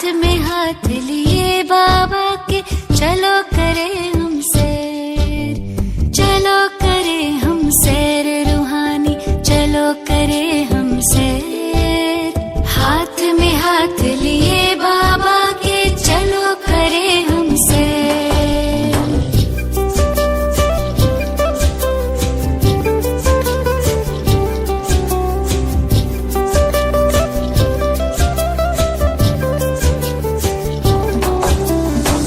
हाथ में हाथ लिए बाबा के चलो करे हम सैर, चलो करे हम सैर रूहानी, चलो करे हम सैर। हाथ में हाथ लिए बाबा के चलो करे हम सैर।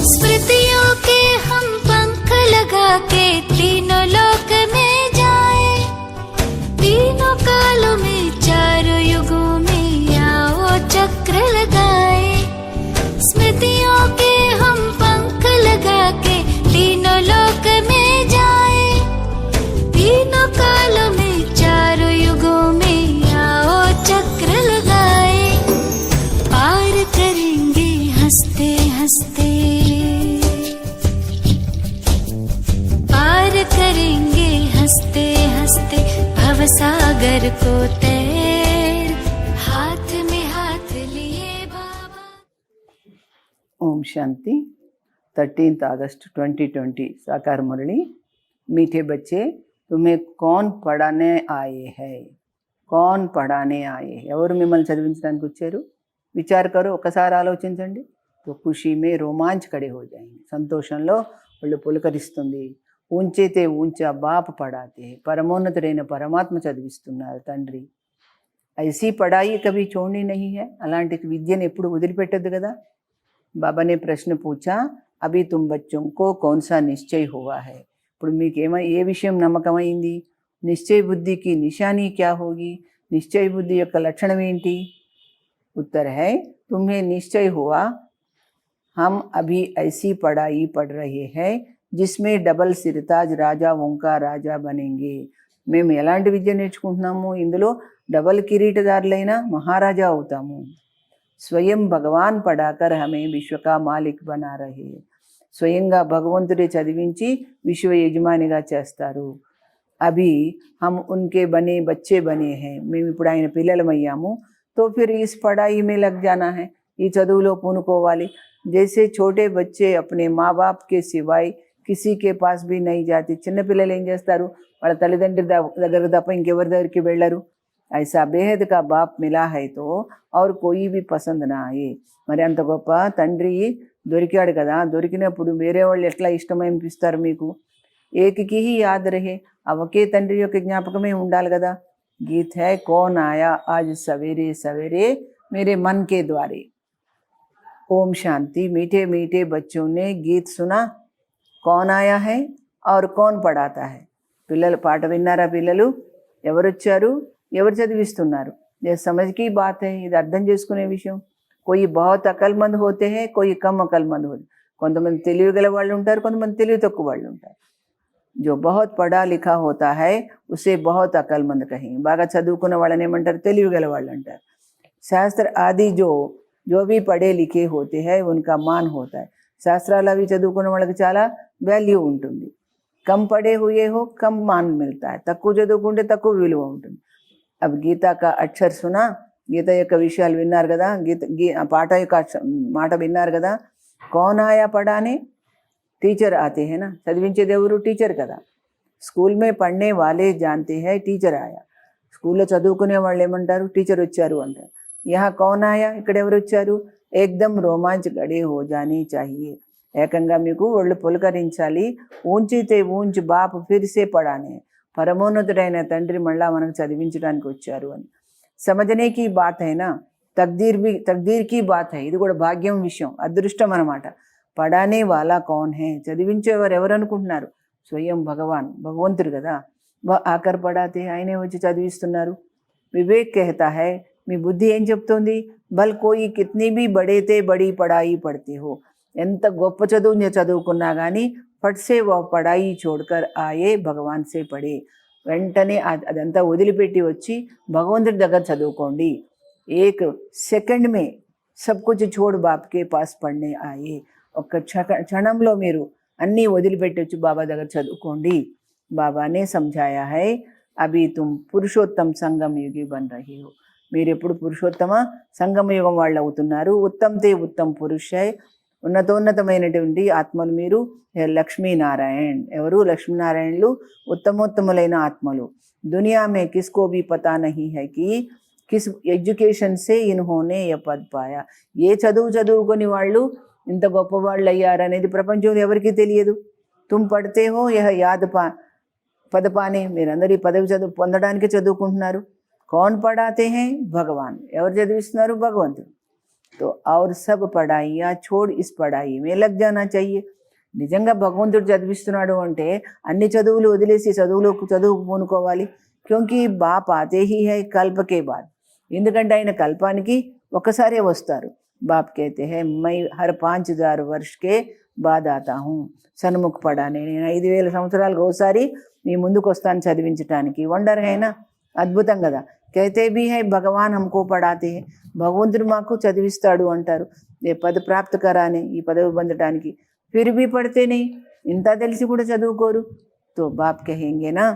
स्मृतियों के हम पंख लगा के तीनों लोक में जाए, तीनों कालों में चारों युगों में आओ चक्र लगाए। स्मृतियों के हम पंख लगा के तीनों लोक में जाए, तीनों कालों में चारों युगों में आओ चक्र लगाए। पार करेंगे हंसते हंसते, पार करेंगे हंसते हंसते भवसागर को तैर। हाथ में हाथ लिए बाबा। ओम शांति। 13 अगस्त 2020 साकार मुरली। मीठे बच्चे, तुम्हें कौन पढ़ाने आए हैं? कौन पढ़ाने आए? ఎవరు మిమ్మల్ని చదివించడానికి వచ్చారు? విచార కరో, ఒకసారి ఆలోచించండి. तो खुशी में रोमांच खड़े हो जाएंगे। సంతోషంలో వాళ్ళు పులకరిస్తుంది. ఊంచైతే ఊంచా బాప్ పడాతే, పరమోన్నతుడైన పరమాత్మ చదివిస్తున్నారు తండ్రి. ఐసీ పడాయి కभी छोड़नी नहीं है, అలాంటి విద్యను ఎప్పుడు వదిలిపెట్టద్దు కదా. బాబా ने प्रश्न पूछा, अभी तुम बच्चों को कौन सा निश्चय हुआ है? ఇప్పుడు మీకేమై ఏ విషయం నమ్మకమైంది? నిశ్చయ బుద్ధికి నిశానీ क्या होगी? నిశ్చయ బుద్ధి యొక్క లక్షణం ఏంటి? उत्तर है, तुम्हें निश्चय हुआ हम अभी ऐसी पढ़ाई पढ़ रहे हैं जिसमें डबल सिरताज राजाओं का राजा बनेंगे. మేము ఎలాంటి విద్య నేర్చుకుంటున్నాము? ఇందులో డబల్ కిరీటదారులైన మహారాజా అవుతాము. స్వయం భగవాన్ పడాకర్ హమే విశ్వ కా మాలిక్ బనా రహే. స్వయంగా భగవంతుడే చదివించి విశ్వ యజమానిగా చేస్తారు. అభి హమ్ ఉన్కే బనే బచ్చే బనే హై. మేము ఇప్పుడు ఆయన పిల్లలమయ్యాము. तो फिर इस पढ़ाई में लग जाना है, ఈ చదువులో పూనుకోవాలి. जैसे छोटे बच्चे अपने माँ बाप के सिवाय किसी के पास भी नहीं जाते. చిన్నపిల్లలు ఏం చేస్తారు? వాళ్ళ తల్లిదండ్రుల దగ్గర తప్ప ఇంకెవరి దగ్గరికి వెళ్ళరు. ऐसा बेहद का बाप मिला है तो और कोई भी पसंद ना आए. మరి అంత గొప్ప తండ్రి దొరికాడు కదా. దొరికినప్పుడు వేరే వాళ్ళు ఎట్లా ఇష్టమనిపిస్తారు మీకు? ఏకకి హీ యాద్ రహే, ఆ ఒకే తండ్రి యొక్క జ్ఞాపకమే ఉండాలి కదా. गीत है, कौन आया आज सवेरे सवेरे मेरे मन के द्वारे. ओम शांति। मीठे मीठे बच्चों ने गीत सुना. कौन आया है और कौन पढ़ाता है? పిల్లలు పాట విన్నారా? పిల్లలు ఎవరు వచ్చారు, ఎవరు చదివిస్తున్నారు? ये समझ की बात है, ఇది అర్థం చేసుకునే విషయం. कोई बहुत अकलमंद होते हैं, कोई कम अकलमंद होते. కొంతమంది తెలివి గల వాళ్ళు ఉంటారు, కొంతమంది తెలివి తక్కువ వాళ్ళు ఉంటారు. जो बहुत पढ़ा लिखा होता है उसे बहुत अकलमंद कहेंगे. బాగా చదువుకున్న వాళ్ళని ఏమంటారు? తెలివి గల వాళ్ళు అంటారు. శాస్త్ర ఆది जो भी पढ़े लिखे होते हैं उनका मान होता है. శాస్త్రాలు అవి చదువుకున్న వాళ్ళకి చాలా వాల్యూ ఉంటుంది. కమ్ పడే హుయే హో కమ్ మాన్ మిల్తా హై. తక్కువ చదువుకుంటే తక్కువ విలువ ఉంటుంది. अब గీతా కా అక్షర్ సునా. గీత యొక్క విషయాలు విన్నారు కదా. పాట యొక్క మాట విన్నారు కదా. कौन आया पढ़ाने? टीचर आते हैं ना. చదివించేది ఎవరు? టీచర్ కదా. స్కూల్ మే పढ़ने वाले जानते हैं టీచర్ ఆయా. స్కూల్లో చదువుకునే వాళ్ళు ఏమంటారు? టీచర్ వచ్చారు అంటారు. यहाँ कौन आया? ఇక్కడ ఎవరు వచ్చారు? एकदम రోమాంచ్ గడే హో జానీ चाहिए. ఏకంగా మీకు ఒళ్ళు పులకరించాలి. ఊంచితే ఊంచి బాప్ ఫిర్సే పడానే. పరమోన్నతుడైన తండ్రి మళ్ళా మనకు చదివించడానికి వచ్చారు అని. సమజనే की बात है ना. तकदीर की बात है. ఇది కూడా భాగ్యం విషయం, అదృష్టం అన్నమాట. పడానే వాలా కౌన్ హే? చదివించేవారు ఎవరు అనుకుంటున్నారు? స్వయం భగవాన్, భగవంతుడు కదా. ఆకర్ పడాతే, ఆయనే వచ్చి చదివిస్తున్నారు. వివేక్ कहता है, మీ బుద్ధి ఏం చెప్తోంది? బల్ కోయి కిత్నీ బీ బడేతే బడీ పడాయి పడితే హో. ఎంత గొప్ప చదువు చదువుకున్నా కానీ ఫట్సే వా పడాయి చోడ్కర్ ఆయే భగవాన్ సే పడే. వెంటనే అదంతా వదిలిపెట్టి వచ్చి భగవంతుడి దగ్గర చదువుకోండి. ఏక్ సెకండ్ మే సబ్ కుచ్ చోడ్ బాప్ కే పాస్ పढ़ने ఆయే. ఒక్క క్షణంలో మీరు అన్నీ వదిలిపెట్టొచ్చు బాబా దగ్గర చదువుకోండి. బాబానే సమझाया है, अभी तुम पुरुषोत्तम संगम युगी बन रही हो. మీరు ఎప్పుడు పురుషోత్తమ సంగమ యుగం వాళ్ళు అవుతున్నారు. ఉత్తంతే ఉత్తమ్ పురుష్ హై, ఉన్నతోన్నతమైనటువంటి ఆత్మలు మీరు. లక్ష్మీనారాయణ్, ఎవరు? లక్ష్మీనారాయణులు ఉత్తమోత్తములైన ఆత్మలు. దునియా మే కిస్కో భీ పతా నహీ హై కి కిస్ ఎడ్యుకేషన్ సే ఇన్హోనే ఏ పద్ పాయా. ఏ చదువుకొని వాళ్ళు ఇంత గొప్పవాళ్ళు అయ్యారనేది ప్రపంచంలో ఎవరికీ తెలియదు. తుమ్ పడితే హో యహ యాద్ పదపానే, మీరందరూ ఈ పదవి చదువు పొందడానికి చదువుకుంటున్నారు. కౌన్ పడాతే హే? భగవాన్. ఎవరు చదివిస్తున్నారు? భగవంతుడు. తో ఔర్ సబ్ పడాయియా ఛోడ్ ఇస్ పడాయి మే లగ్ జానా చాహియే. నిజంగా భగవంతుడు చదివిస్తున్నాడు అంటే అన్ని చదువులు వదిలేసి చదువు పూనుకోవాలి. క్యోంకి బాప్ ఆతే హీ హై కల్పకే బాద్. ఎందుకంటే ఆయన కల్పానికి ఒకసారే వస్తారు. బాప్ कहते हैं मैं हर 5000 वर्ष के बाद आता हूँ సన్ముఖ పడానే. నేను 5000 సంవత్సరాలకు ఒకసారి మీ ముందుకు వస్తాను చదివించడానికి. వండర్ హైనా, అద్భుతం కదా. कहते भी है భగవాన్ हमको పడాతే హై, భగవంతుడు మాకు చదివిస్తాడు అంటారు. ఏ పద ప్రాప్త కరానే, ఈ పదవి పొందడానికి. ఫిర్ भी పడితే नहीं, ఇంత తెలిసి కూడా చదువుకోరు. తో బాప్ కహేంగేనా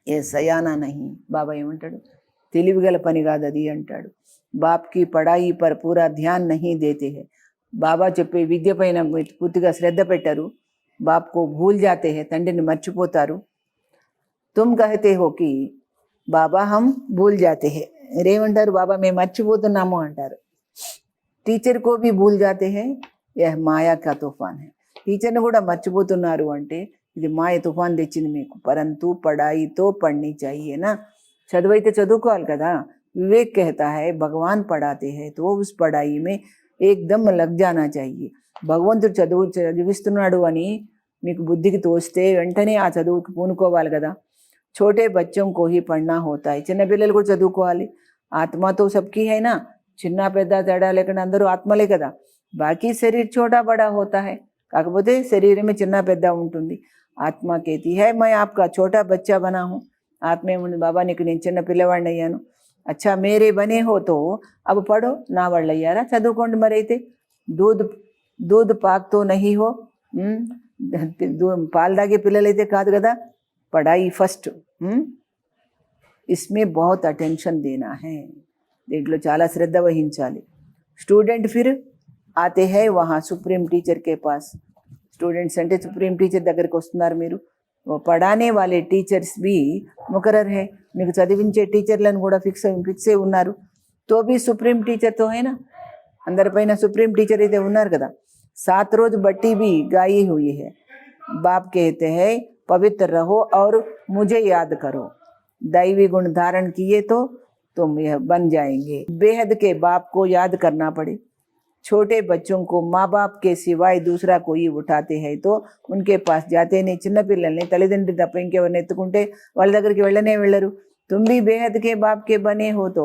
ఏ సయానా నహీ. బాబా ఏమంటాడు? తెలివిగల పని కాదు అది అంటాడు. బాప్కి పడాయి పర్ పూరా ధ్యాన్ నహీ దేతే హై. బాబా చెప్పే విద్య పైన పూర్తిగా శ్రద్ధ పెట్టరు. బాప్కు భూల్ జాతే హై, తండ్రిని మర్చిపోతారు. తుమ్ కహతే హో కి బాబా హమ్ భూల్ జాతే హై. రేమంటారు? బాబా మేము మర్చిపోతున్నాము అంటారు. టీచర్ కో భీ భూల్ జాతే హై, యహ్ మాయా కా తుఫాన్ హై. టీచర్ని కూడా మర్చిపోతున్నారు అంటే ఇది మాయ తుఫాన్ తెచ్చింది మీకు. పరంతు పడాయితో పढ़नी चाहिए ना. చదువైతే చదువుకోవాలి కదా. వివేక్ कहता है భగవాన్ పడాతే హై తో ఉస్ పడాయి మే ఏక్దమ్ లగ్ జానా చాహియే. భగవంతుడు చదివిస్తున్నాడు అని మీకు బుద్ధికి తోస్తే వెంటనే ఆ చదువుకి పూనుకోవాలి కదా. छोटे बच्चों को ही पढ़ना होता है. చిన్నపిల్లలు కూడా చదువుకోవాలి. ఆత్మతో సబ్కి హైనా, చిన్న పెద్ద తేడా లేకుండా అందరూ ఆత్మలే కదా. బాకీ శరీర్ छोटा बड़ा होता है, కాకపోతే శరీరమే చిన్న పెద్ద ఉంటుంది. ఆత్మ कहती है मैं आपका छोटा बच्चा बना हूँ. ఆత్మ ఏముంది? బాబా నీకు నేను చిన్న పిల్లవాడిని అయ్యాను. అచ్చా మేరే బనే హో తో అబ్ పడో. నా వాళ్ళు అయ్యారా, చదువుకోండి. మరి అయితే దూద్ పాక్తో నహీ హో, పాలు తాగే పిల్లలైతే కాదు కదా. పడాయి ఫస్ట్. ఇస్మే బహుత్ అటెన్షన్ దేనా హై, దీంట్లో చాలా శ్రద్ధ వహించాలి. Student Phir Aathe high వహా supreme teacher కే పాస్. స్టూడెంట్స్ అంటే సుప్రీం టీచర్ దగ్గరికి వస్తున్నారు మీరు. పడానే వాళ్ళే టీచర్స్ బి ముకరర్ హై, మీకు చదివించే టీచర్లను కూడా ఫిక్స్ అయి ఉన్నారు. తో బి సుప్రీం టీచర్తో హైనా, అందరిపైన సుప్రీం టీచర్ అయితే ఉన్నారు కదా. 7 రోజు బట్టి బి గాయి హుయి హై. బాప్ कहते हैं पवित्र रहो और मुझे याद करो. दैवी गुण धारण किए तो तुम यह बन जाएंगे. बेहद के बाप को याद करना पड़े. छोटे बच्चों को माँ बाप के सिवाय दूसरा कोई उठाते हैं तो उनके पास जाते नहीं. చిన్న పిల్లల్ని తల్లిదండ్రి తప్ప ఇంకెవరిని ఎత్తుకుంటే వాళ్ళ దగ్గరికి వెళ్ళరు. तुम भी बेहद के बाप के बने हो तो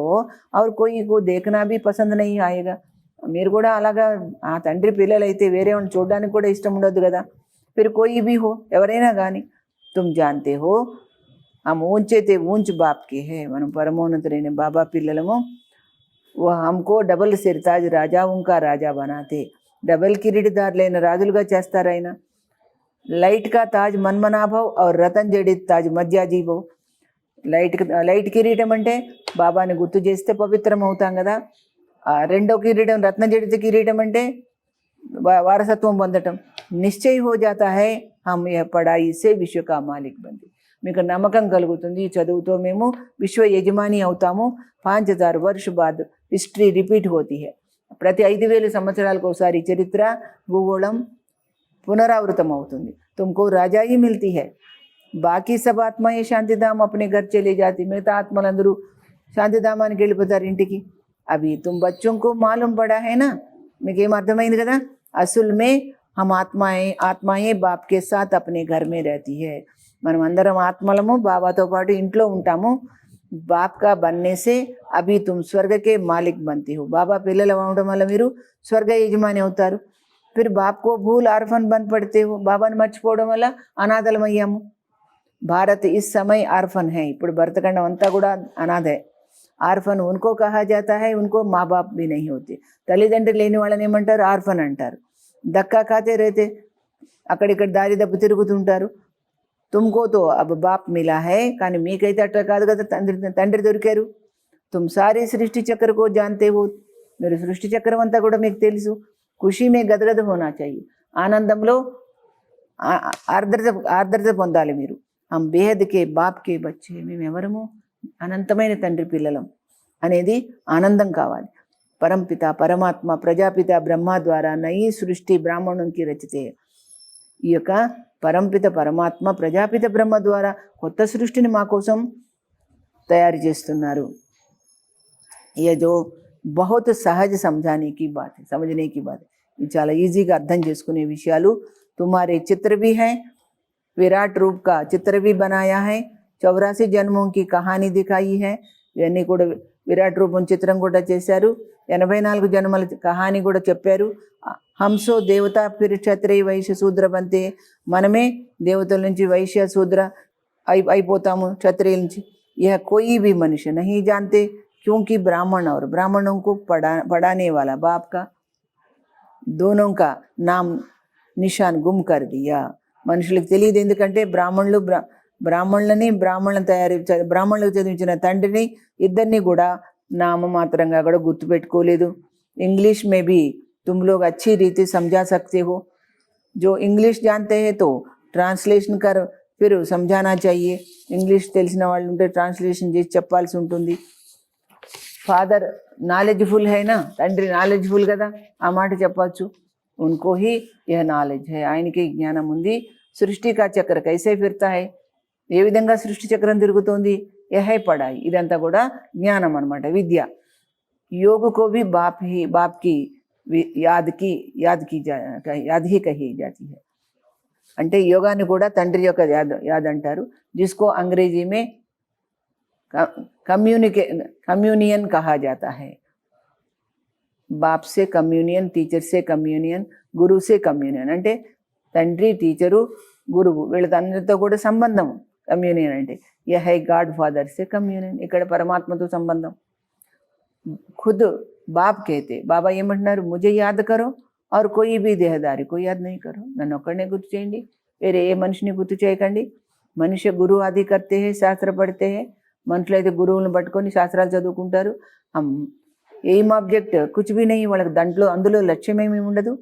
और कोई को देखना भी पसंद नहीं आएगा. మీరు కూడా అలాగా ఆ తండ్రి పిల్లలైతే వేరే వాళ్ళని చూడడానికి కూడా ఇష్టం ఉండదు కదా. फिर कोई भी हो, ఎవరైనా కానీ. तुम जानते हो हम ऊंचे थे ऊंच बाप के है. మనం పరమోన్నతులైన బాబా పిల్లలము. वो हमको डबल सिरताज राजाओं का राजा बनाते. डबल కిరీటదారులైన రాజులుగా చేస్తారు ఆయన. లైట్ కా తాజ్ మన్మనాభవ్ और రతన్ జడిత్ తాజ్ మధ్యాజీభవ్. లైట్ కిరీటం అంటే బాబాని గుర్తు చేస్తే పవిత్రం అవుతాం కదా. రెండో కిరీటం రత్నజడిత కిరీటం అంటే వారసత్వం పొందటం. నిశ్చయ హో జాతా హై హమ్ యహ్ పడాయి సే విశ్వ కా మాలిక్ బంది. మీకు నమ్మకం కలుగుతుంది, ఈ చదువుతో మేము విశ్వ యజమాని అవుతాము. 5000 वर्ष बाद హిస్టరీ రిపీట్ హోతీ హై. ప్రతి 5000 సంవత్సరాలకు ఒకసారి చరిత్ర భూగోళం పునరావృతం అవుతుంది. తుమ్కో రాజాయి మిల్తీ హై. బాకీ సబ్ ఆత్మయే శాంతిధామ్ అప్నే ఘర్ చలే జాతి. మిగతా ఆత్మలందరూ శాంతిధామానికి వెళ్ళిపోతారు ఇంటికి. అవి తుమ్ బచ్చోం కో మాలూమ్ పడా హై నా. మీకేం అర్థమైంది కదా. అసలు మే హమ్ ఆత్మాయే బాప్ కే సాత్ అప్నే ఘర్ మే రహతీ హై. మనం అందరం ఆత్మలము, బాబాతో పాటు ఇంట్లో ఉంటాము. బాప్ కా బన్నే సే అభి తుమ్ స్వర్గ కే మాలిక్ బంతి హో. బాబా పిల్లలు అవడం వల్ల మీరు స్వర్గ యజమాని అవుతారు. ఫిర్ బాప్ కో భూల్ ఆర్ఫన్ బంద్ పడితే హో. బాబాని మర్చిపోవడం వల్ల అనాథలమయ్యాము. భారత్ ఇస్ సమయ ఆర్ఫన్ హై. ఇప్పుడు భరతఖండం అంతా కూడా అనాథే. ఆర్ఫన్ ఉన్కో కహా జాతా హై, ఉన్కో మా బాప్ భీ నహీ హోతే. తల్లిదండ్రులు లేని వాళ్ళని ఏమంటారు? ఆర్ఫన్ అంటారు. దక్కా ఖాతే రేతే, అక్కడిక్కడ దారి దప్పు తిరుగుతుంటారు. తుమ్కో తో అబ్ బాప్ మిలా హై, కానీ మీకైతే అట్లా కాదు కదా, తండ్రి దొరికారు. तुम सारे सृष्टि चक्र को जानते हो, मेरे సృష్టి చక్రం అంతా కూడా మీకు తెలుసు. ఖుషి మే గదగద హోనా चाहिए, ఆనందంలో ఆర్ద్రత పొందాలి మీరు. హమ్ బేహద్ కే బాప్ కే బచ్చే, మేము ఎవరము అనంతమైన తండ్రి పిల్లలం అనేది ఆనందం కావాలి. పరంపిత పరమాత్మ ప్రజాపిత బ్రహ్మ ద్వారా నయీ సృష్టి బ్రాహ్మణునికి రచితే, ఈ యొక్క పరంపిత పరమాత్మ ప్రజాపిత బ్రహ్మ ద్వారా కొత్త సృష్టిని మా కోసం తయారు చేస్తున్నారు. ये जो बहुत सहज समझाने की बात है, समझने की बात है. ये చాలా ఈజీగా అర్థం చేసుకునే విషయాలు. तुम्हारे चित्र भी हैं, विराट रूप का चित्र भी बनाया है, 84 జన్మों की कहानी दिखाई है. ఇవన్నీ కూడా విరాట్ రూపం చిత్రం కూడా చేశారు, 84 జన్మల కహాని కూడా చెప్పారు. హంసో దేవత ఫిర్ క్షత్రియ వైశ్య శూద్ర బంతే, మనమే దేవతల నుంచి వైశ్య శూద్ర అయిపోతాము, క్షత్రియుల నుంచి. यह कोई भी मनुष्य नहीं जानते, क्योंकि ब्राह्मण और ब्राह्मणों को पढ़ाने वाला बाप का दोनों का नाम निशान गुम कर दिया. మనుషులకు తెలియదు, ఎందుకంటే బ్రాహ్మణులకు చదివించిన తండ్రిని ఇద్దరిని కూడా నామమాత్రంగా కూడా గుర్తుపెట్టుకోలేదు. ఇంగ్లీష్ में भी तुम लोग अच्छी रीति समझा सकते हो, जो इंग्लिश जानते हैं तो ट्रांसलेशन कर फिर समझाना चाहिए. ఇంగ్లీష్ తెలిసిన వాళ్ళు ఉంటే ట్రాన్స్లేషన్ చేసి చెప్పాల్సి ఉంటుంది. ఫాదర్ నాలెడ్జ్ఫుల్ హైనా, తండ్రి నాలెడ్జ్ఫుల్ కదా, ఆ మాట చెప్పచ్చు. ఉनको ही यह నాలెడ్జ్ है, ఆయనకి జ్ఞానం ఉంది. సృష్టి కా చక్ర కైసే ఫిర్తా హై, ఏ విధంగా సృష్టి చక్రం తిరుగుతోంది, యహ పడాయి, ఇదంతా కూడా జ్ఞానం అనమాట, విద్య. योग को भी बाप की याद ही कही जाती है. అంటే యోగాన్ని కూడా తండ్రి యొక్క యాద్ అంటారు. जिसको अंग्रेजी में कम्युनियन कहा जाता है. बाप से कम्युनियन, टीचर से कम्युनियन, गुरु से कम्युनियन. అంటే తండ్రి, టీచరు, గురువు వీళ్ళందరితో కూడా సంబంధం కమ్యూనియన్ అంటే. यह है गाड फादर से कम्युनियन, ఇక్కడ పరమాత్మతో సంబంధం. खुद बाप कहते, బాబా ఏమంటున్నారు, मुझे याद करो और कोई भी देहदारी को याद नहीं करो, నన్ను ఒక్కడనే గుర్తు చేయండి, వేరే ఏ మనిషిని గుర్తు చేయకండి. మనిషి గురువు ఆది కర్తే హే, శాస్త్ర పడితే హే. మనుషులు అయితే గురువులను పట్టుకొని శాస్త్రాలు చదువుకుంటారు. ఏం ఆబ్జెక్ట్ కుచ్ భీ नहीं, వాళ్ళకి అందులో లక్ష్యం ఏమీ ఉండదు.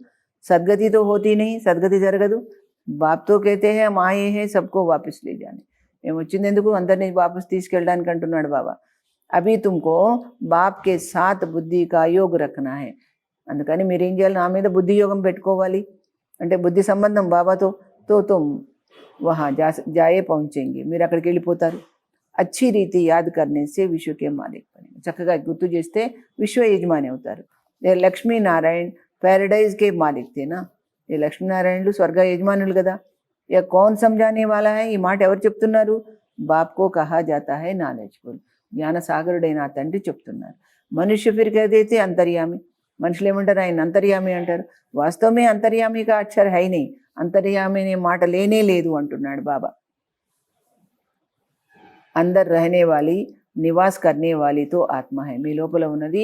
సద్గతితో హోతీ नहीं, సద్గతి జరగదు. బాప్తో कहते हैं हम आए हैं सबको वापस ले जाने, మేము వచ్చింది ఎందుకు, అందరినీ వాపస్ తీసుకెళ్ళడానికి అంటున్నాడు బాబా. అభి తుమ్కో బాప్ కే సాత్ బుద్ధి కా యోగ్ రఖనా హై, అందుకని మీరేం చేయాలి, నా మీద బుద్ధి యోగం పెట్టుకోవాలి. అంటే బుద్ధి సంబంధం బాబాతో. తో తుమ్ వహా జాయే పహుంచేంగే, మీరు అక్కడికి వెళ్ళిపోతారు. అచ్చి రీతి యాద్ కర్నే సే విశ్వకే మాలిక్ బనే, చక్కగా గుర్తు చేస్తే విశ్వ యజమాని అవుతారు. లక్ష్మీనారాయణ पैराडाइज के मालिक थे ना, ये లక్ష్మీనారాయణులు స్వర్గ యజమానులు కదా. యా కౌన్ సమझाने वाला है, ఈ మాట ఎవరు చెప్తున్నారు, బాప్ కో కహా జాతా హై నాలెడ్జ్ఫుల్, జ్ఞాన సాగరుడైన తండ్రి చెప్తున్నారు. మనుష్య ఫిర్ కహతే అంతర్యామి, మనుషులు ఏమంటారు, ఆయన అంతర్యామి అంటారు. వాస్తవమే అంతర్యామి కా అక్షర హై నీ, అంతర్యామి అనే మాట లేనే లేదు అంటున్నాడు బాబా. अंदर रहने वाली, निवास करने वाली तो आत्मा है, మీ లోపల ఉన్నది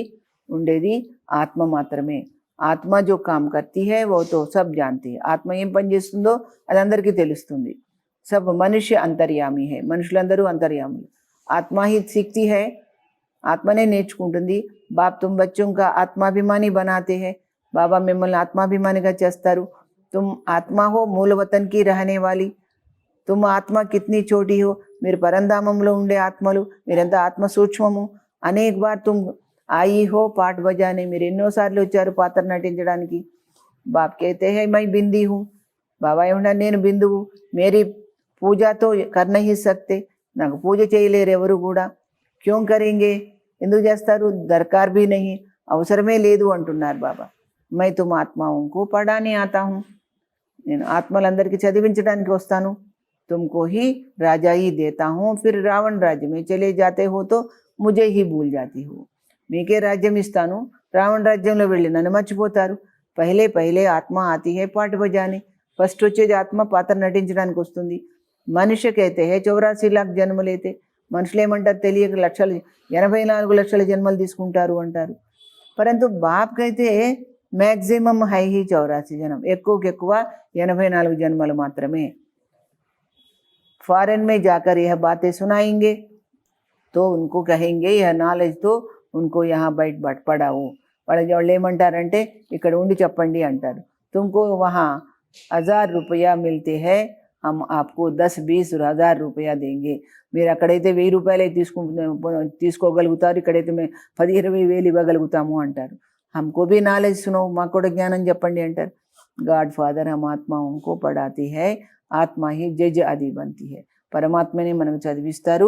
ఉండేది ఆత్మ మాత్రమే. ఆత్మ जो काम करती है वो तो सब जानती है, ఆత్మ ఏం పని చేస్తుందో అది అందరికీ తెలుస్తుంది. सब मनुष्य अंतर्यामी है, మనుషులందరూ అంతర్యాములు. ఆత్మ ही सीखती है, ఆత్మనే నేర్చుకుంటుంది. బాప్ तुम बच्चों का आत्माभिमानी बनाते हैं, బాబా మిమ్మల్ని ఆత్మాభిమానిగా చేస్తారు. तुम आत्मा हो मूल वतन की रहने वाली, तुम आत्मा कितनी छोटी हो, మీరు పరంధామంలో ఉండే ఆత్మలు, మీరెంత ఆత్మ సూక్ష్మము. అనేక బార్ తుమ్ आई हो पाठ बजाने, మీరు ఎన్నోసార్లు వచ్చారు పాత్ర నటించడానికి. బాప్ कहते हैं मैं बिंदी हूँ, బాబా ఏమన్నారు, నేను బిందువు. మేరీ పూజతో కర్ నహీ సక్తే, నాకు పూజ చేయలేరు ఎవరు కూడా. క్యోం కరేంగే, ఎందుకు చేస్తారు, దర్కార్ భీ నహీ, అవసరమే లేదు అంటున్నారు బాబా. मैं तुम आत्माओं को पढ़ाने आता हूँ, నేను ఆత్మలందరికీ చదివించడానికి వస్తాను. तुमको ही राजा ही देता हूँ, फिर रावण राज्य में चले जाते हो तो मुझे ही भूल जाती हो, మీకే రాజ్యం ఇస్తాను, రావణ రాజ్యంలో వెళ్ళి నన్ను మర్చిపోతారు. పహలే పహలే ఆత్మ ఆతి హే పాట బజానే, ఫస్ట్ వచ్చేది ఆత్మ పాత్ర నటించడానికి వస్తుంది. మనుష్యకైతే హే 84 लाख జన్మలైతే, మనుషులు ఏమంటారు తెలియక 84 లక్షల జన్మలు తీసుకుంటారు అంటారు. పరంతు బాప్కైతే మ్యాక్సిమం హై హీ 84 జన్మ, ఎక్కువ 84 జన్మలు మాత్రమే. फॉरेन में जाकर यह बातें सुनाएंगे तो उनको कहेंगे यह నాలెడ్జ్ తో उनको यहाँ बैठ पढ़ाओ వాళ్ళు ఏమంటారంటే ఇక్కడ ఉండి చెప్పండి అంటారు. तुमको वहाँ 1000 रुपया मिलते हैं, हम आपको 10-20 हज़ार रुपया देंगे. మీరు అక్కడైతే 1000 రూపాయలే తీసుకోగలుగుతారు, ఇక్కడైతే మేము 10-20 వేలు ఇవ్వగలుగుతాము అంటారు. हमको भी నాలెడ్జ్ सुनो, మాకు కూడా జ్ఞానం చెప్పండి అంటారు. గాడ్ ఫాదర్ हम ఆత్మాओं को पढ़ाती है, ఆత్మ ही జడ్జ్ అది बनती है. పరమాత్మనే మనకు చదివిస్తారు,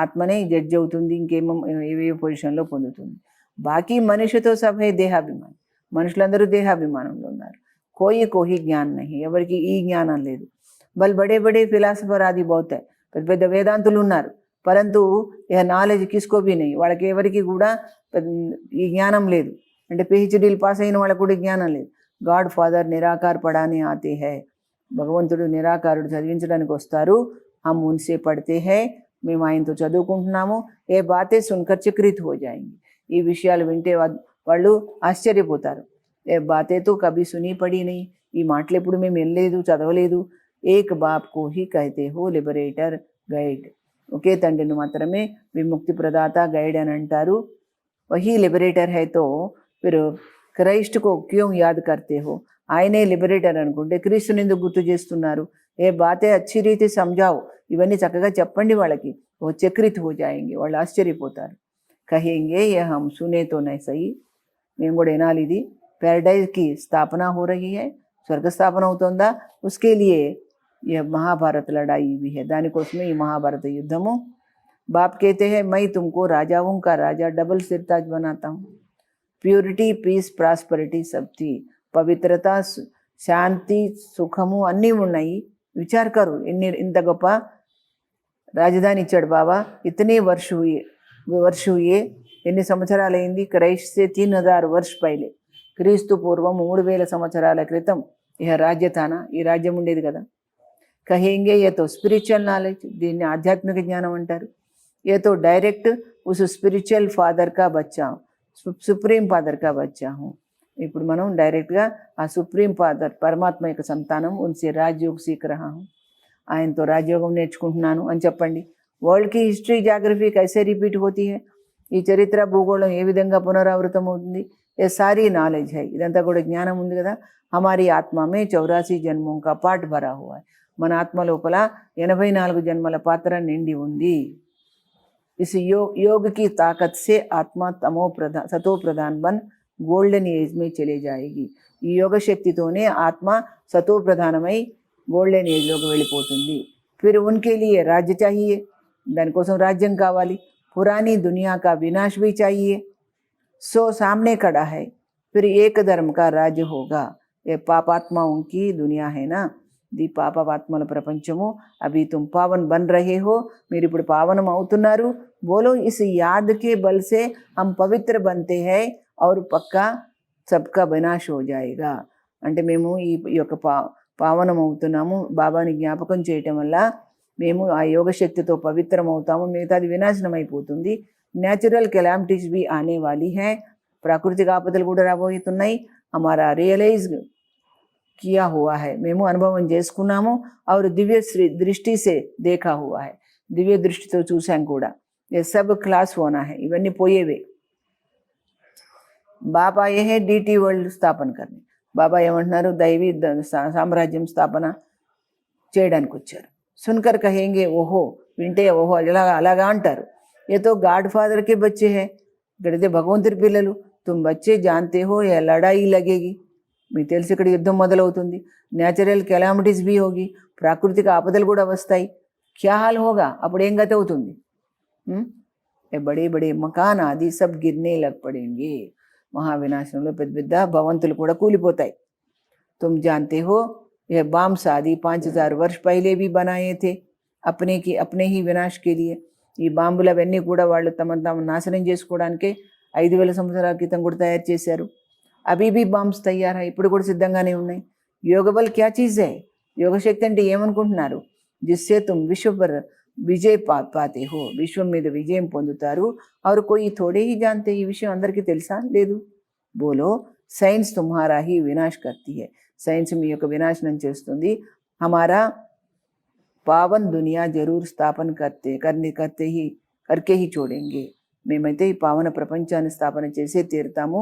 ఆత్మనే జడ్జ్ అవుతుంది, ఇంకేమో ఏవేవో పొజిషన్లో పొందుతుంది. బాకీ మనిషితో సభే దేహాభిమానం, మనుషులందరూ దేహాభిమానంలో ఉన్నారు. కోయి జ్ఞానం నహి, ఎవరికి ఈ జ్ఞానం లేదు. బడే బడే ఫిలాసఫర్ ఆది బహుత్ హై, పెద్ద పెద్ద వేదాంతులు ఉన్నారు, పరంతు ఇక నాలెడ్జ్ కిస్కో భీ నహీ, వాళ్ళకి ఎవరికి కూడా ఈ జ్ఞానం లేదు. అంటే పిహెచ్డీలు పాస్ అయిన వాళ్ళకు కూడా జ్ఞానం లేదు. గాడ్ ఫాదర్ నిరాకార్ పడానే ఆతే హై, భగవంతుడు నిరాకారుడు చదివించడానికి వస్తారు. हम उनसे पढ़ते हैं, మేము ఆయనతో చదువుకుంటున్నాము. ఏ బాతే సున్కర్ చక్రిత్ హో జాయింగి, ఈ విషయాలు వింటే వాళ్ళు ఆశ్చర్యపోతారు. ఏ బాతే తో కభీ సునీ పడి నహీ, ఈ మాటలు ఎప్పుడు మేము వినలేదు, చదవలేదు. ఏక్ బాప్ కో హీ కహతే హో లిబరేటర్ గైడ్, ఒకే తండ్రిని మాత్రమే విముక్తి ప్రదాత గైడ్ అని అంటారు. వహీ లిబరేటర్ హై తో ఫిర్ క్రైస్ట్ కో క్యోं యాద్ కర్తే హో, ఆయనే లిబరేటర్ అనుకుంటే క్రీస్తుని ఎందుకు గుర్తు చేస్తున్నారు? ఏ బాతే అచ్చి రీతి సమజావు, ఇవన్నీ చక్కగా చెప్పండి వాళ్ళకి. ఓ చక్రిత్ హో జాయింగి, వాళ్ళు ఆశ్చర్యపోతారు. కహేంగే ఏ హమ్ సునే తో నహీ సహీ, మేము కూడా వినాలి. ఇది पैराडाइज స్థాపన हो रही है, స్వర్గ స్థాపన అవుతుందా? उसके लिए यह महाभारत लड़ाई भी है, దానికోసమే ఈ మహాభారత యుద్ధము. बाप कहते हैं मैं तुमको राजाओं का राजा डबल सिरताज बनाता हूँ. ప్యూరిటీ, పీస్, ప్రాస్పరిటీ सब थी, పవిత్రత, శాంతి, సుఖము అన్నీ ఉన్నాయి. విచార్ కరు, ఇంత గొప్ప రాజధాని ఇచ్చాడు బాబా. ఇతనే వర్ష హుయే, ఎన్ని సంవత్సరాలైంది? క్రైస్ట్ సే 3000 वर्ष పైలే, క్రీస్తు పూర్వం 3000 సంవత్సరాల క్రితం ఇహ రాజ్యతాన, ఈ రాజ్యం ఉండేది కదా. కహేంగే ఏతో స్పిరిచువల్ నాలెడ్జ్, దీన్ని ఆధ్యాత్మిక జ్ఞానం అంటారు. ఏతో డైరెక్ట్ ఉస్ స్పిరిచువల్ ఫాదర్ కా బచ్చా, సుప్రీం ఫాదర్ కా బచ్చా హూ. ఇప్పుడు మనం డైరెక్ట్గా ఆ సుప్రీం ఫాదర్ పరమాత్మ యొక్క సంతానం, ఉన్సే రాజయోగ సీఖ రహా హూ, ఆయనతో రాజయోగం నేర్చుకుంటున్నాను అని చెప్పండి. వరల్డ్కి హిస్టరీ, జాగ్రఫీ కైసే రిపీట్ హోతీ హై, ఈ చరిత్ర భూగోళం ఏ విధంగా పునరావృతం అవుతుంది? ఏ సారీ నాలెడ్జ్ హై, ఇదంతా కూడా జ్ఞానం ఉంది కదా. హమారీ ఆత్మమే 84 జన్మం కా పాఠ భరా హువా, మన ఆత్మ లోపల 84 జన్మల పాత్ర నిండి ఉంది. इस योग की ताकत से आत्मा सतो प्रधान बन गोल्डन एज में चले जाएगी. ఈ యోగ శక్తితోనే ఆత్మ సతో ప్రధానమై గోల్డెన్ ఏజ్లోకి వెళ్ళిపోతుంది. ఫిర్ ఉన్కే లియే రాజ్య చాహియే, దానికోసం రాజ్యం కావాలి. పురానీ దునియా కా వినాశ్ భీ చాహియే, సో సామ్నే ఖడా హై, ఫిర్ ఏక ధర్మ కా రాజ్య హోగా. ఏ పాపాత్మాओं की दुनिया है ना, ది పాపాత్మల ప్రపంచము. అభి తుమ్ పావన్ బన్ రహే హో, మీరు ఇప్పుడు పావనం అవుతున్నారు. బోలో ఇస్ యాద్ కే బల్ సే హమ్ పవిత్ర బంతే హై ఔర్ పక్కా సబ్కా వినాశ్ హో జాయేగా. అంటే మేము ఈ యొక్క పావనం అవుతున్నాము, బాబాని జ్ఞాపకం చేయటం వల్ల మేము ఆ యోగ శక్తితో పవిత్రం అవుతాము, మిగతాది వినాశనం అయిపోతుంది. న్యాచురల్ కెలామిటీస్ బి ఆనే వాలి హై, ప్రాకృతిక ఆపదలు కూడా రాబోతున్నాయి. హమారా రియలైజ్ किया हुआ है, మేము అనుభవం చేసుకున్నాము. और दिव्य दृष्टि से देखा हुआ है, దివ్య దృష్టితో చూసాం కూడా. ये सब क्लास होना है, ఇవన్నీ పోయేవే. బాబా ఏ హే డిటి వరల్డ్ స్థాపన కర్ని, బాబా ఏమంటున్నారు? దైవీ సామ్రాజ్యం స్థాపన చేయడానికి వచ్చారు. సున్కర్ కహేంగే ఓహో, వింటే ఓహో అలాగా అంటారు. ఏ తో గాడ్ ఫాదర్ కే బచ్చే హే, ఇక్కడైతే భగవంతుడి పిల్లలు. తుమ్ బచ్చే జాన్తే హో యా లడాయి లగేగి, మీకు తెలిసి ఇక్కడ యుద్ధం మొదలవుతుంది. న్యాచురల్ కెలామిటీస్ బీ హోగి, ప్రాకృతిక ఆపదలు కూడా వస్తాయి. క్యా హాల్ హోగా, అప్పుడు ఏం గతి అవుతుంది? ఏ బడే బడే మకాన్ ఆది సబ్ గిర్నే లగ్ పడేంగే, మహావినాశనంలో పెద్ద పెద్ద భవంతులు కూడా కూలిపోతాయి. తుమ్ జాన్తే హో ఏ బాంబ్స్ ఆది 5000 वर्ष పైలే भी बनाए थे अपने ही వినాశ్ के लिए. ఈ బాంబులు అవన్నీ కూడా వాళ్ళు తమ నాశనం చేసుకోవడానికే 5000 సంవత్సరాల క్రితం కూడా తయారు చేశారు. అభి బి బాంబ్స్ తయారా, ఇప్పుడు కూడా సిద్ధంగానే ఉన్నాయి. యోగబల్ క్యా చీజ్ హై, యోగశక్తి అంటే ఏమనుకుంటున్నారు? జిస్సే తుమ్ విశ్వ పర్ విజయ్ పాతే హో, విశ్వం మీద విజయం పొందుతారు. और कोई थोड़े ही जानते, ఈ విషయం అందరికీ తెలుసా? లేదు. బోలో science తుమ్హారా he Vinash కర్తీ high, science మీ యొక్క వినాశనం చేస్తుంది. హమారా పావన్ దునియా జరూర్ స్థాపన करते ही करके ही छोड़ेंगे. మేమైతే ఈ పావన ప్రపంచాన్ని స్థాపన చేసే తీరుతాము.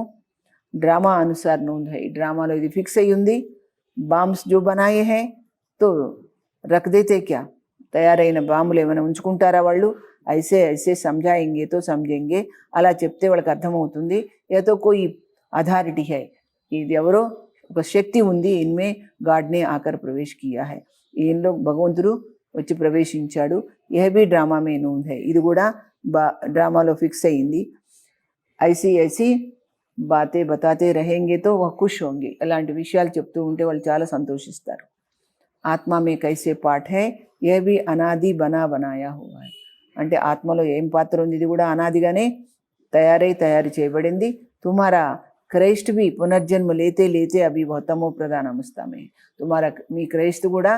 డ్రామా అనుసాर नोंद है. డ్రామాలో ఇది ఫిక్స్ అయ్యి ఉంది. బాంబ్స్ जो बनाए हैं तो रख देते क्या, తయారైన బాంబులు ఏమైనా ఉంచుకుంటారా వాళ్ళు? ఐసే ఐసే సమझाएंगे तो समझेंगे, అలా చెప్తే వాళ్ళకి అర్థమవుతుంది. ఏదో కోయి అథారిటీ है, ఇది ఎవరో ఒక శక్తి ఉంది, ఇన్మే గాడ్నే ఆకర్ ప్రవేశ్ కియా है, ఈయనలో భగవంతుడు వచ్చి ప్రవేశించాడు. యహ్ భీ డ్రామా మే నూంద్ है, ఇది కూడా డ్రామాలో ఫిక్స్ అయ్యింది. ఐసీ ఐసీ బాతే బతాతే రహేంగే తో వహ్ ఖుష్ హోంగే, ఇలాంటి విషయాలు చెప్తూ ఉంటే వాళ్ళు చాలా సంతోషిస్తారు. ఆత్మ మే కైసే పాఠ్ హై, యహ్ భీ అనాది బనా బనాయా హువా హై, అంటే ఆత్మలో ఏం పాత్ర ఉంది, ఇది కూడా అనాదిగానే తయారు చేయబడింది. తుమారా క్రైస్ట్ भी పునర్జన్మ లేతే లేతే అభి తమో ప్రధాన అవస్థ మే, తుమారా మీ క్రైస్తు కూడా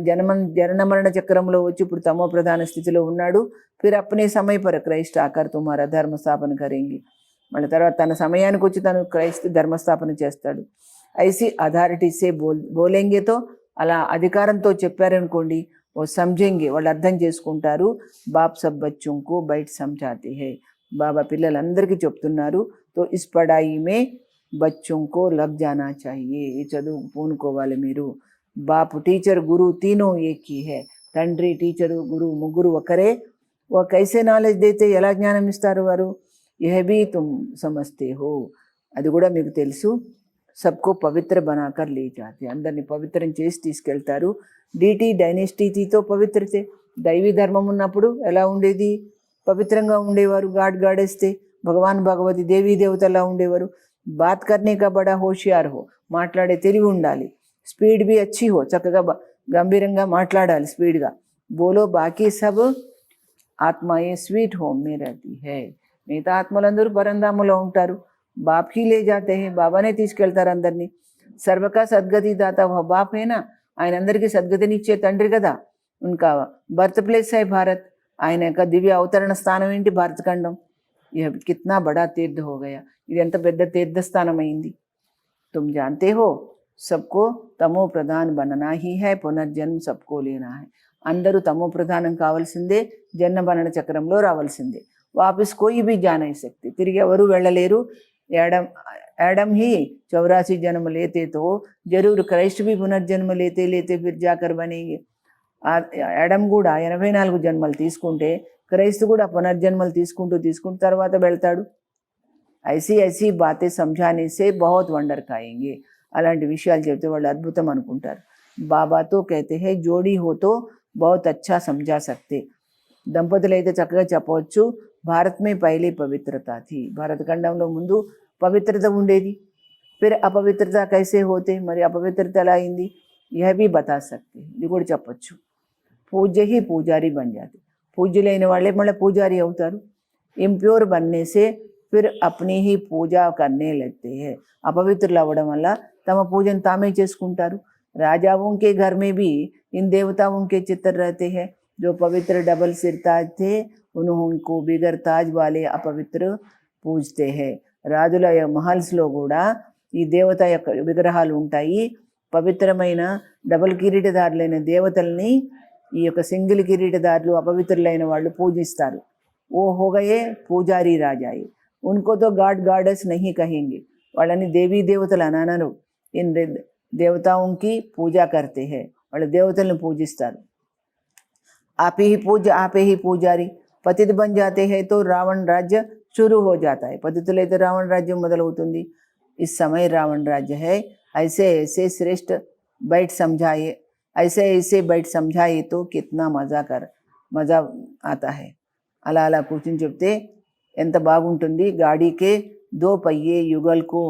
జనన మరణ చక్రంలో వచ్చి ఇప్పుడు తమో ప్రధాన స్థితిలో ఉన్నాడు. ఫిర్ అప్నే సమయ పర్ క్రైస్ట్ ఆకర్ తుమారా ధర్మస్థాపన కరేంగి, మళ్ళీ తర్వాత తన సమయానికి వచ్చి తను క్రైస్తు ధర్మస్థాపన చేస్తాడు. ఐసి అథారిటీసే బోలెంగేతో, అలా అధికారంతో చెప్పారనుకోండి, ఓ సమझेंगे, వాళ్ళు అర్థం చేసుకుంటారు. బాప్ సబ్ బచ్చోంకు బయట సమझाते हैं, బాబా పిల్లలందరికీ చెప్తున్నారు. తో ఇస్ పడాయి మే బచ్చోంకో లగ్ జానా చాహియే, ఈ చదువు పూనుకోవాలి మీరు. బాప్ టీచర్ గురు తీనో ఏక్ హీ హై, తండ్రి టీచరు గురువు ముగ్గురు ఒకరే. ఓ కైసే నాలెడ్జ్ దేతే, ఎలా జ్ఞానం ఇస్తారు వారు? యహ్ భీ తుమ్ సమజ్తే హో, అది కూడా మీకు తెలుసు. సబ్కో పవిత్ర బనాకర్ లే జాతే, అందరినీ పవిత్రం చేసి తీసుకెళ్తారు. డీటీ డైనెస్టీతో పవిత్రతే, దైవీ ధర్మం ఉన్నప్పుడు ఎలా ఉండేది? పవిత్రంగా ఉండేవారు. గాడేస్తే భగవాన్ భగవతి దేవీ దేవతలా ఉండేవారు. బాత్ కర్నే కా బడా హోషియార్ హో, మాట్లాడే తెలివి ఉండాలి. స్పీడ్ బి అచ్చి హో, చక్కగా గంభీరంగా మాట్లాడాలి, స్పీడ్గా. బోలో బాకీ సబ్ ఆత్మాయే స్వీట్ హోమ్ మే రహతీ హై, మిగతా ఆత్మలందరూ పరంధామంలో ఉంటారు. బాప్కి లే జాతే హై, బాబానే తీసుకెళ్తారు అందరినీ. సర్వకా సద్గతి దాత బాప్ హేనా, ఆయన అందరికీ సద్గతినిచ్చే తండ్రి కదా. ఉన్కా బర్త్ ప్లేస్ హై భారత్, ఆయన యొక్క దివ్య అవతరణ స్థానం ఏంటి? భారతఖండం. ఇహ కిత్నా బడా తీర్థ హో గయా, ఇది ఎంత పెద్ద తీర్థస్థానం అయింది. తుమ్ జాంతే హో సబ్కో తమో ప్రధాన్ బననా హీ హై, పునర్జన్మ సబ్కో లేనా హై, అందరూ తమో ప్రధానం కావాల్సిందే, జన్మ మరణ చక్రంలో రావాల్సిందే. వాపస్ కోయి భీ జా నహీ సక్తే, తిరిగి ఎవరు వెళ్ళలేరు. एडम ही 84 जन्म लेते तो जरूर क्राइस्ट भी पुनर्जन्म लेते लेते फिर जाकर बनेंगे. एडम కూడా 84 జన్మలు తీసుకుంటే క్రైస్తు కూడా పునర్జన్మలు తీసుకుంటూ తర్వాత వెళ్తాడు. ఐసీ ఐసీ బాతే సమझाने से बहुत वंडर खाएंगे, అలాంటి విషయాలు చెప్తే వాళ్ళు అద్భుతం అనుకుంటారు. బాబాతో कहते हैं जोड़ी हो तो बहुत अच्छा समझा सकते, దంపతులు అయితే చక్కగా చెప్పవచ్చు. భారత్ మే పైలే పవిత్రత థీ, భారతఖండంలో ముందు పవిత్రత ఉండేది. ఫిర్ అపవిత్రత కైసే హోతే, మరి అపవిత్రత ఎలా అయింది? యహ్ భీ బతా సక్తే, ఇది కూడా చెప్పచ్చు. పూజ్య హీ పూజారి బన్ జాతే, పూజ్యులైన వాళ్ళే మళ్ళీ పూజారి అవుతారు. Impure బన్నే say Phir అప్నీ he Pooja కర్నే లగ్తే high, అపవిత్రులు అవ్వడం వల్ల తమ పూజను తామే చేసుకుంటారు. రాజాओं के घर में भी इन देवताओं के चित्र रहते हैं, जो पवित्र डबल सिर ताज थे उनको बिगर ताज वाले अपवित्र పూజ్తే హే, రాజుల మహల్స్లో కూడా ఈ దేవత యొక్క విగ్రహాలు ఉంటాయి. పవిత్రమైన డబుల్ కిరీటదారులైన దేవతల్ని ఈ యొక్క సింగిల్ కిరీటదారులు అపవిత్రులైన వాళ్ళు పూజిస్తారు. ఓ హోగయే పూజారి రాజాయి, ఉన్కోతో గాడ్ గాడెస్ నహీ కహేంగే, వాళ్ళని దేవీ దేవతలు అనరు. ఇన్ దేవతాంకి పూజా కర్తే హే, వాళ్ళ దేవతలను పూజిస్తారు. ఆపే హీ పూజారి పతిత్ బన్ జాతే హై తో రావణ్ రాజ్య शुरू हो जाता है, పతితులైతే రావణ రాజ్యం మొదలవుతుంది. इस समय रावण राज्य है, ऐसे ऐसे श्रेष्ठ बैठ समझाए, ऐसे बैठ समझाए तो कितना मज़ा आता है. అలా అలా కూర్చుని చెప్తే ఎంత బాగుంటుంది. గాడికే 2 पहिए युगल को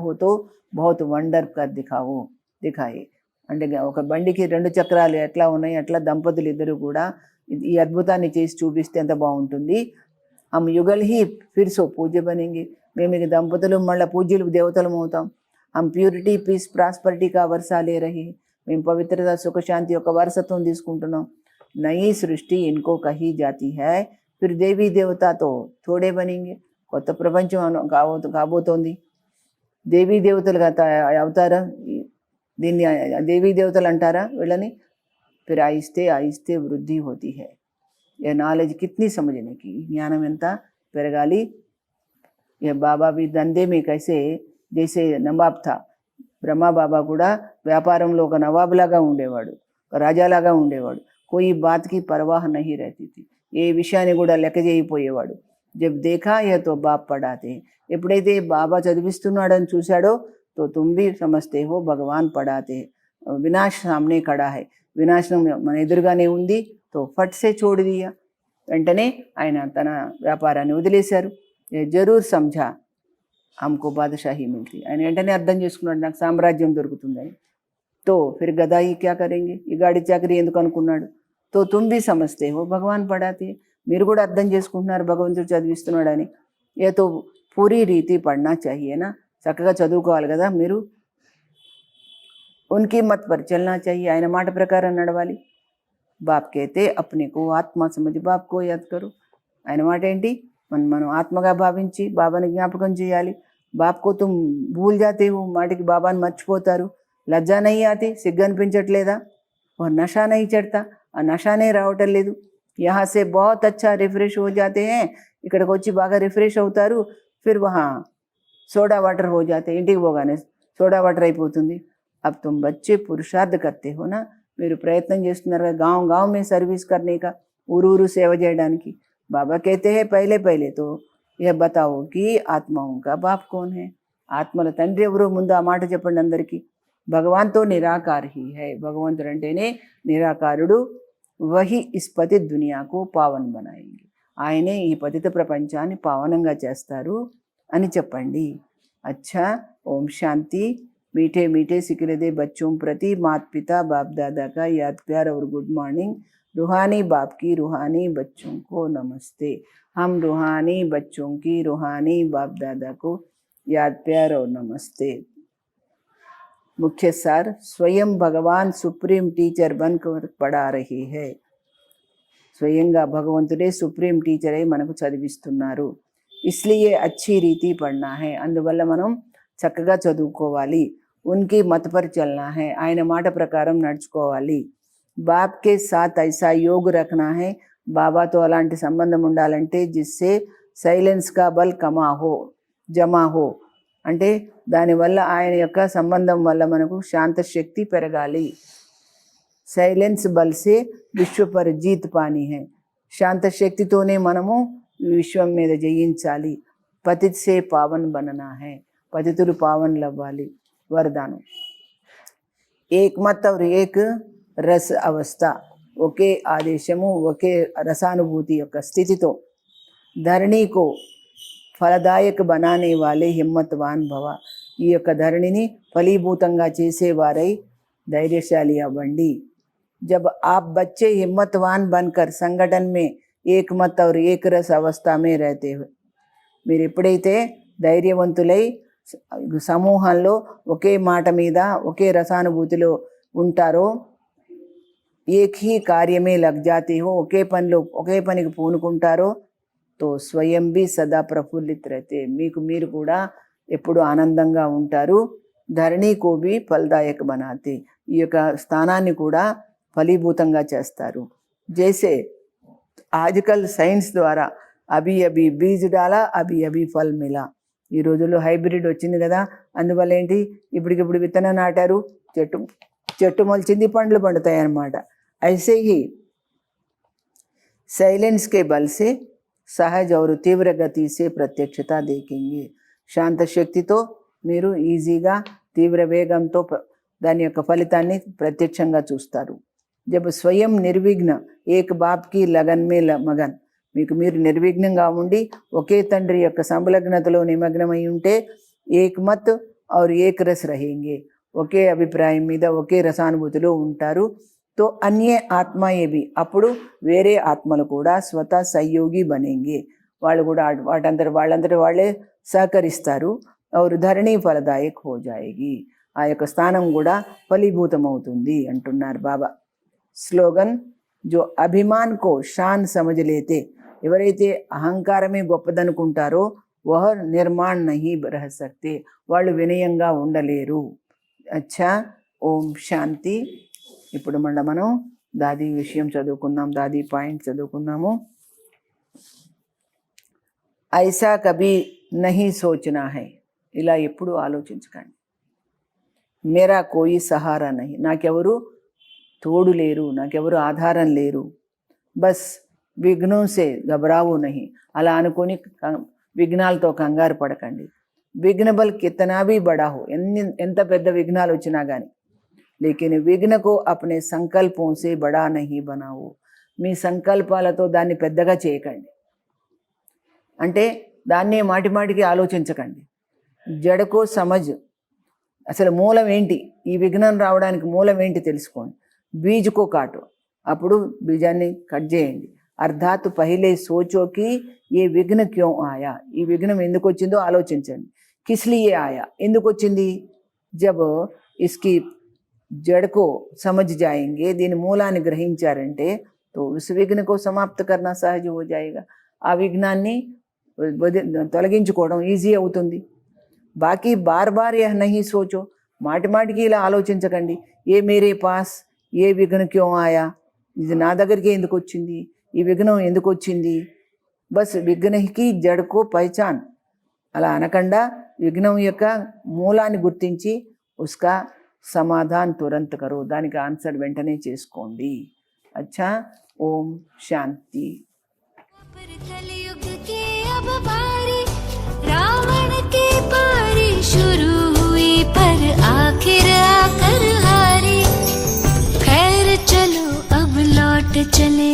हो तो बहुत वंडर कर दिखाए, అంటే ఒక బండికి 2 చక్రాలు ఎట్లా ఉన్నాయి అట్లా దంపతులు ఇద్దరు కూడా ఈ అద్భుతాన్ని చేసి చూపిస్తే ఎంత బాగుంటుంది. हम युगल ही फिर सो पूज्य बनेंगे, మేము ఇక దంపతులు మళ్ళీ పూజ్యులు దేవతలం అవుతాం. हम ప్యూరిటీ పీస్ ప్రాస్పరిటీ కా వర్షా లే రహే, మేము పవిత్రత సుఖశాంతి యొక్క వారసత్వం తీసుకుంటున్నాం. నయీ సృష్టి ఇన్కో కహీ జాతి హై, ఫిర్ దేవీ దేవతతో థోడే బనేంగే, కొత్త ప్రపంచం కాబోతోంది. దేవీ దేవతలు అవుతారా? దీన్ని దేవీ దేవతలు అంటారా వీళ్ళని? ఫిర్ ఆయిస్తే ఆయిస్తే వృద్ధి హోతీ హై, यह नॉलेज कितनी समझने की, జ్ఞానం ఎంత పెరగాలి. यह बाबा भी धंधे में कैसे, जैसे नवाब था, బ్రహ్మా బాబా కూడా వ్యాపారంలో ఒక నవాబ్ లాగా ఉండేవాడు, ఒక రాజాలాగా ఉండేవాడు. कोई बात की परवाह नहीं रहती थी, ఏ విషయాన్ని కూడా లెక్క చేయకపోయేవాడు. जब देखा यह तो बाप पढ़ाते, ఎప్పుడైతే బాబా చదివిస్తున్నాడని చూశాడో तो तुम भी समझते हो भगवान पढ़ाते. వినాశ్ సామ్నే ఖడా హై, వినాశనం మన ఎదురుగానే ఉంది. तो फट से छोड़ दिया, వెంటనే ఆయన తన వ్యాపారాన్ని వదిలేశారు. జరూర్ సమझा हमको बादशाही मिलती, ఆయన వెంటనే అర్థం చేసుకున్నాడు నాకు సామ్రాజ్యం దొరుకుతుందని. तो फिर गदाई क्या करेंगे, ఈ గాడి చాకరీ ఎందుకు అనుకున్నాడు. तो तुम भी समझते हो भगवान पढ़ाते, మీరు కూడా అర్థం చేసుకుంటున్నారు భగవంతుడు చదివిస్తున్నాడని. ఏ తో పూరీ రీతి పढ़ना चाहिए ना, చక్కగా చదువుకోవాలి కదా మీరు. उनकी मत पर चलना चाहिए, ఆయన మాట ప్రకారం నడవాలి. బాప్ कहते अपने को आत्मा समझ बाप को याद करो. ఆయన మాట ఏంటి, మనం ఆత్మగా భావించి బాబాని జ్ఞాపకం చేయాలి. బాప్కో తుమ్ భూల్ జాతే హో, మాటికి బాబాని మర్చిపోతారు. లజ్జా నహీ ఆతి, సిగ్గు అనిపించట్లేదా. నషా నహీ చడతా, ఆ నషానే రావటం లేదు. యహా సే బహుత్ అచ్చా రిఫ్రెష్ హో జాతే హే, ఇక్కడికి వచ్చి బాగా రిఫ్రెష్ అవుతారు. ఫిర్ వహా సోడా వాటర్ హో జాతే, ఇంటికి పోగానే సోడా వాటర్ అయిపోతుంది. అబ్ తుమ్ బచ్చే పురుషార్థ్ కర్తే హో నా, మీరు ప్రయత్నం చేస్తున్నారు కదా గాँव गाँव में सर्विस करने का, ఊరు సేవ చేయడానికి. बाबा कहते हैं पहले पहले तो यह बताओ कि आत्माओं का बाप कौन है, ఆత్మల తండ్రి ఎవరో ముందు ఆ మాట చెప్పండి అందరికీ. భగవాన్ తో నిరాకార్ హీ హై, భగవంతుడు అంటేనే నిరాకారుడు. వహి ఇస్ పతిత్ దునియాకు పావన్ బనాయింగి, ఆయనే ఈ పతిత ప్రపంచాన్ని పావనంగా చేస్తారు అని చెప్పండి. అచ్చా, ఓం శాంతి. मीठे मीठे सिकलदे बच्चों प्रति माता पिता बाप दादा का याद प्यार और गुड मॉर्निंग. रूहानी बाप की रूहानी बच्चों को नमस्ते. हम रूहानी बच्चों की रूहानी बाप दादा को याद प्यार और नमस्ते. मुख्य सार, स्वयं भगवान सुप्रीम टीचर बनकर पढ़ा रही है. స్వయంగా భగవంతుడే సుప్రీం టీచర్ అయి మనకు చదివిస్తున్నారు. ఇస్లియే అచ్చి రీతి పढ़ना है, అందువల్ల మనం చక్కగా చదువుకోవాలి. ఉన్కి మత్ పర్ చల్నా హై, ఆయన మాట ప్రకారం నడుచుకోవాలి. బాప్ కే సాత్ ఐసా యోగ్ రఖనా హై, బాబాతో అలాంటి సంబంధం ఉండాలంటే జిస్సే సైలెన్స్ కా బల్ జమా హో, అంటే దానివల్ల ఆయన యొక్క సంబంధం వల్ల మనకు శాంత శక్తి పెరగాలి. సైలెన్స్ బల్ సే విశ్వ పర్ జీత్ పానీ హై, శాంత శక్తితోనే మనము విశ్వం మీద జయించాలి. పతిత్ సే పావన్ బననా హై, పతితులు పావన్లు అవ్వాలి. వరదానం, ఏక్ మత్ और ఏక్ రస్ అవస్థ, ఒకే ఆదేశము ఒకే రసానుభూతి యొక్క స్థితితో ధరణికో ఫలదాయక బనానే వాలే హిమ్మత్వాన్ భవ, ఈ యొక్క ధరణిని ఫలీభూతంగా చేసేవారై ధైర్యశాలి అవ్వండి. जब आप बच्चे हिम्मतवान बनकर संगठन में एक मत और एक रस अवस्था में रहते हुए, మీరు ఎప్పుడైతే ధైర్యవంతులై సమూహంలో ఒకే మాట మీద ఒకే రసానుభూతిలో ఉంటారో, ఏక్ హీ కార్యమే లగ్ జాతే హో, ఒకే పనిలో ఒకే పనికి పూనుకుంటారో, తో స్వయం భీ సదా ప్రఫుల్లిత్ రహతే, మీకు మీరు కూడా ఎప్పుడు ఆనందంగా ఉంటారు. ధరణి కో భీ ఫలదాయక బనాతే, ఈ యొక్క స్థానాన్ని కూడా ఫలీభూతంగా చేస్తారు. జైసే ఆజ్కల్ సైన్స్ ద్వారా అభి అభి బీజ్ డాలా అభి అభి ఫల్ మిలా, ఈ రోజుల్లో హైబ్రిడ్ వచ్చింది కదా, అందువల్ల ఏంటి ఇప్పటికిప్పుడు విత్తనం నాటారు, చెట్టు మొలిచింది, పండ్లు పండుతాయి అన్నమాట. ఐసే హీ సైలెన్స్ కే బల్ సే సహజ్ और తీవ్ర గతి సే ప్రత్యక్షత దేఖేంగే, శాంత శక్తితో మీరు ఈజీగా తీవ్ర వేగంతో దాని యొక్క ఫలితాన్ని ప్రత్యక్షంగా చూస్తారు. జబ్ స్వయం నిర్విఘ్న ఏక్ బాప్ కి లగన్ మే మగన్, మీకు మీరు నిర్విఘ్నంగా ఉండి ఒకే తండ్రి యొక్క సంలగ్నతలో నిమగ్నమై ఉంటే ఏక్ మత్ ఔర్ ఏక్ రస్ రహేంగే, ఒకే అభిప్రాయం మీద ఒకే రసానుభూతిలో ఉంటారు. తో అన్యే ఆత్మయే భీ, అప్పుడు వేరే ఆత్మలు కూడా స్వత సహయోగి బనేంగే, వాళ్ళు కూడా వాళ్ళంతటి వాళ్ళే సహకరిస్తారు. ఔర్ ధరణి ఫలదాయక్ హో జాయేగి, ఆ యొక్క స్థానం కూడా ఫలీభూతమవుతుంది అంటున్నారు బాబా. స్లోగన్, జో అభిమాన్ కో షాన్ సమజ్ లేతే, ఎవరైతే అహంకారమే గొప్పదనుకుంటారో వహ నిర్మాణ్ నహీ రహ సక్తే, వాళ్ళు వినయంగా ఉండలేరు. అచ్చా, ఓం శాంతి. ఇప్పుడు మనం దాది విషయం చదువుకుందాం, దాది పాయింట్ చదువుకుందాము. ఐసా కభీ నహీ సోచనా హై, ఇలా ఎప్పుడు ఆలోచించకండి. మేరా కోయి సహారా నహీ, నాకెవరు తోడు లేరు, నాకెవరు ఆధారం లేరు. బస్ విఘ్నం సే ఘబరావు నహీ, అలా అనుకొని విఘ్నాలతో కంగారు పడకండి. విఘ్నబల్ కితనా భీ బడా హో, ఎంత పెద్ద విఘ్నాలు వచ్చినా కానీ, లేకిన్ విఘ్న కో అప్నే సంకల్పం సే బడా నహీ బనావో, మీ సంకల్పాలతో దాన్ని పెద్దగా చేయకండి. అంటే దాన్నే మాటిమాటికి ఆలోచించకండి. జడకో సమజ్, అసలు మూలం ఏంటి, ఈ విఘ్నం రావడానికి మూలం ఏంటి తెలుసుకోండి. బీజ్కో కాటో, అప్పుడు బీజాన్ని కట్ చేయండి. అర్థాత్ పహిలే సోచోకి ఏ విఘ్న క్యోం ఆయా, ఈ విఘ్నం ఎందుకు వచ్చిందో ఆలోచించండి. కిస్లియే ఆయా, ఎందుకు వచ్చింది. జబ్ ఇస్కి జడ్కో సమజ్ జాయింగే, దీని మూలాన్ని గ్రహించారంటే తో ఉస్ విఘ్నకో సమాప్త కర్నా సహజ హో జాయేగా, ఆ విఘ్నాన్ని తొలగించుకోవడం ఈజీ అవుతుంది. బాకీ బార్ బార్ యహ్ నహీ సోచో, మాటిమాటికి ఇలా ఆలోచించకండి. ఏ మేరే పాస్ ఏ విఘ్న క్యోం ఆయా, ఇది నా దగ్గరికి ఎందుకు వచ్చింది, ఈ విఘ్నం ఎందుకు వచ్చింది. బస్ విఘ్నకి జడ్కో పహచాన్, అలా అనకుండా విఘ్నం యొక్క మూలాన్ని గుర్తించి ఉస్కా సమాధాన్ తురంత్ కరో, దానికి ఆన్సర్ వెంటనే చేసుకోండి. అచ్చా, ఓం శాంతి. अब बारी रावण की पारी शुरू हुई, पर आखिर आकर हारी. खैर चलो अब लौट चले